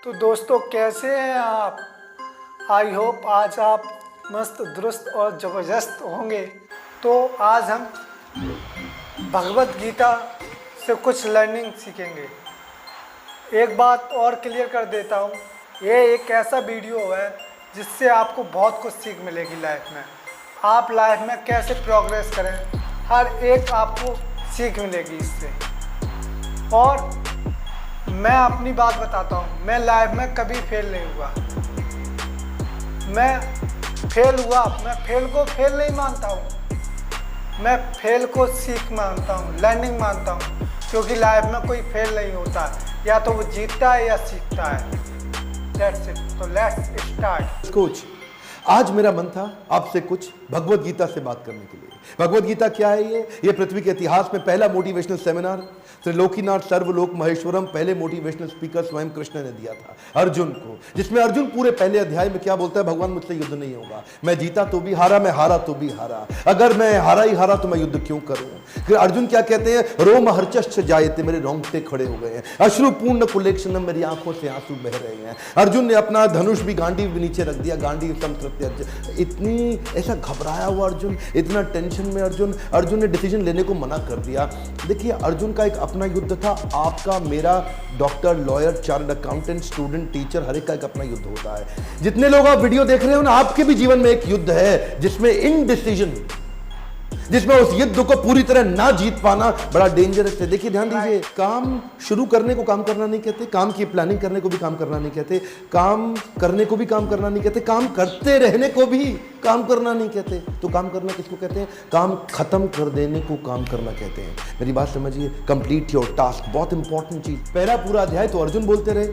तो दोस्तों कैसे हैं आप। आई होप आज आप मस्त दुरुस्त और ज़बरदस्त होंगे। तो आज हम भगवत गीता से कुछ लर्निंग सीखेंगे। एक बात और क्लियर कर देता हूँ, ये एक ऐसा वीडियो है जिससे आपको बहुत कुछ सीख मिलेगी लाइफ में। आप लाइफ में कैसे प्रोग्रेस करें, हर एक आपको सीख मिलेगी इससे। और मैं अपनी बात बताता हूँ, मैं लाइफ में कभी फेल नहीं हुआ। मैं फेल हुआ, मैं फेल को फेल नहीं मानता हूँ, मैं फेल को सीख मानता हूँ, लर्निंग मानता हूँ। क्योंकि लाइफ में कोई फेल नहीं होता, या तो वो जीतता है या सीखता है। That's it. तो लेट्स स्टार्ट। कोच, आज मेरा मन था आपसे कुछ भगवत गीता से बात करने के लिए। भगवत गीता क्या है? ये पृथ्वी के इतिहास में पहला मोटिवेशनल सेमिनार त्रिलोकीनाथ सर्वलोक महेश्वरम पहले मोटिवेशनल स्पीकर स्वयं कृष्ण ने दिया था अर्जुन को, जिसमें अर्जुन पूरे पहले अध्याय में क्या बोलता है? भगवान मुझसे युद्ध नहीं होगा, मैं जीता तो भी हारा, मैं हारा तो भी हारा, अगर मैं हारा ही हारा तो मैं युद्ध क्यों करूं? फिर अर्जुन क्या कहते हैं? रोम हर्चश्च जायते, मेरे रोंगटे खड़े हो गए हैं, अश्रुपूर्ण कुलेक्षणम, मेरी आंखों से आंसू बह रहे हैं। अर्जुन ने अपना धनुष भी गांडीव भी नीचे रख दिया, गांडीव संतृप्त। इतनी ऐसा घबराया हुआ अर्जुन, इतना टेंशन में अर्जुन ने डिसीजन लेने को मना कर दिया। देखिए, अर्जुन का एक अपना युद्ध था, आपका मेरा doctor lawyer chartered accountant student teacher हर एक का एक अपना युद्ध होता है। जितने लोग आप वीडियो देख रहे हो ना, आपके भी जीवन में एक युद्ध है जिसमें इनडिसीजन, जिसमें उस युद्ध को पूरी तरह ना जीत पाना बड़ा डेंजरस है। देखिए, ध्यान दीजिए, काम शुरू करने को काम करना नहीं कहते, काम की प्लानिंग करने को भी काम करना नहीं कहते, काम करने को भी काम करना नहीं कहते, काम करते रहने को भी काम करना नहीं कहते। तो काम करना किसको कहते हैं? काम खत्म कर देने को काम करना कहते हैं। मेरी बात समझिए, कंप्लीट योर टास्क, बहुत इंपॉर्टेंट चीज। पहला पूरा अध्याय तो अर्जुन बोलते रहे,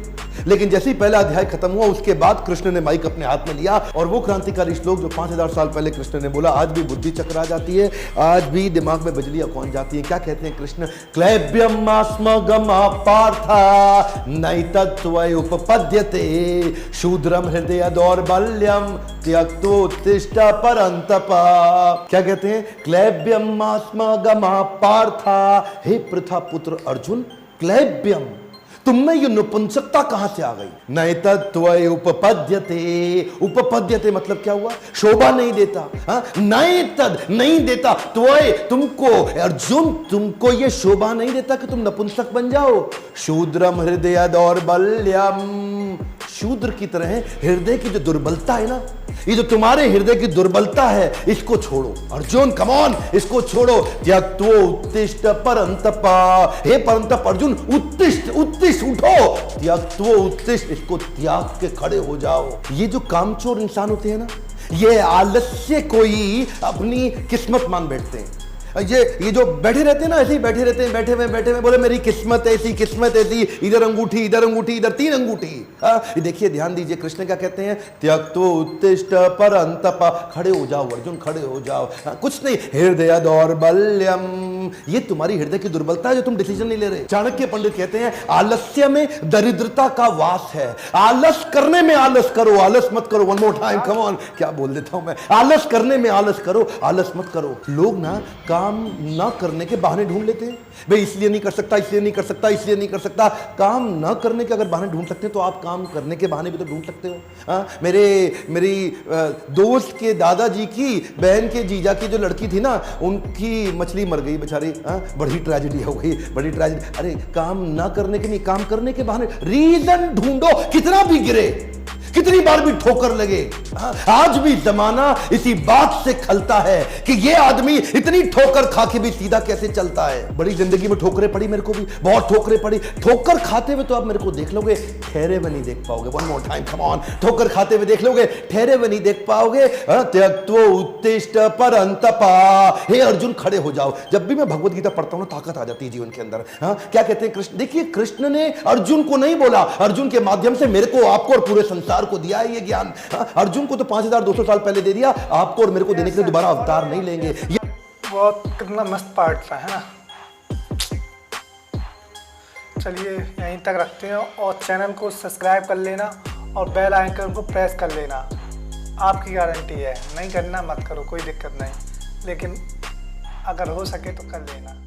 लेकिन जैसे ही पहला अध्याय खत्म हुआ उसके बाद कृष्ण ने माइक अपने हाथ में लिया और वो क्रांतिकारी श्लोक जो 5000 साल पहले कृष्ण ने बोला, आज भी बुद्धि चकरा जाती है, आज भी दिमाग में बजलियां कौन जाती है। क्या कहते हैं कृष्ण? क्लैब्यम आस्मगमा पार्था नैतत्वय उपपद्यते शूद्रम हृदय दौर्बल्यम त्यक्तोत्तिष्ठ परंतपा। क्या कहते हैं? क्लैब्यम आस्मगमा पार्था, हे पृथा पुत्र अर्जुन, क्लैब्यम, तुममें ये नपुंसकता कहां से आ गई? नैतत्वय उपपद्यते, उपपद्यते मतलब क्या हुआ? शोभा नहीं देता। नैतद नहीं देता, त्वय तुमको, अर्जुन तुमको ये शोभा नहीं देता कि तुम नपुंसक बन जाओ। शूद्रम हृदय दौर्बल्यम, शूद्र की तरह हृदय की जो दुर्बलता है ना, ये जो तुम्हारे हृदय की दुर्बलता है, इसको छोड़ो अर्जुन, कम ऑन, इसको छोड़ो। त्यक्तो उत्तिष्ठ परंतपा, हे परंतप अर्जुन, उत्तिष्ठ, उत्तिष्ठ, उठो, त्यक्तो उत्तिष्ठ, इसको त्याग के खड़े हो जाओ। ये जो कामचोर इंसान होते हैं ना, ये आलस्य को ही अपनी किस्मत मान बैठते हैं। ये जो बैठे रहते हैं ना, ऐसे ही बैठे रहते हैं, बैठे हुए बोले मेरी किस्मत ऐसी, किस्मत ऐसी, इधर अंगूठी, इधर अंगूठी, इधर 3 अंगूठी। ये देखिए, ध्यान दीजिए, कृष्ण क्या कहते हैं? त्यक्तो उत्तिष्ठ परंतपा, खड़े हो जाओ अर्जुन, खड़े हो जाओ। कुछ नहीं, हृदय दौर्बल्यम, ये तुम्हारी हृदय की दुर्बलता है जो तुम डिसीजन नहीं ले रहे। चाणक्य पंडित कहते हैं, आलस्य में दरिद्रता का वास है। आलस करने में आलस करो, आलस मत करो। One more time, come on, क्या बोल देता हूं मैं? आलस करने में आलस करो, आलस मत करो। लोग ना काम ना करने के बहाने ढूंढ लेते हैं, भाई इसलिए नहीं कर सकता, इसलिए नहीं कर सकता, इसलिए नहीं कर सकता। काम ना करने के अगर बहाने ढूंढ सकते हैं तो आप काम करने के बहाने भी तो ढूंढ सकते हो। मेरी दोस्त के दादाजी की बहन के जीजा की जो लड़की थी ना, उनकी मछली मर गई बेचारी, बड़ी ट्रेजेडी हो गई, बड़ी ट्रेजेडी। अरे काम ना करने के नहीं, काम करने के बहाने रीजन ढूंढो, कितना भी गिरे, कितनी बार भी ठोकर लगे। आज भी जमाना इसी बात से खलता है कि ये आदमी इतनी ठोकर खा के भी सीधा कैसे चलता है। बड़ी जिंदगी में ठोकरें पड़ी, मेरे को भी बहुत ठोकरें पड़ी। ठोकर खाते हुए तो आप मेरे को देख लोगे, ठहरे हुए नहीं देख पाओगे। One more time, come on, ठोकर खाते हुए देख लोगे, ठहरे हुए नहीं देख पाओगे। त्यक्तो उत्तिष्ठ परंतपा, हे अर्जुन खड़े हो जाओ। जब भी मैं भगवत गीता पढ़ता हूं, ताकत आ जाती है जीवन के अंदर। क्या कहते हैं कृष्ण? देखिए, कृष्ण ने अर्जुन को नहीं बोला, अर्जुन के माध्यम से मेरे को, आपको और पूरे संसार को दिया है ये ज्ञान। अर्जुन को तो 5200 साल पहले दे दिया, आपको और मेरे को देने के लिए दोबारा अवतार नहीं लेंगे। ये बहुत कितना मस्त पार्ट था, है ना। चलिए यहीं तक रखते हैं और चैनल को सब्सक्राइब कर लेना और बेल आइकन को प्रेस कर लेना। आपकी गारंटी है, नहीं करना मत करो, कोई दिक्कत नहीं, लेकिन अगर हो सके तो कर लेना।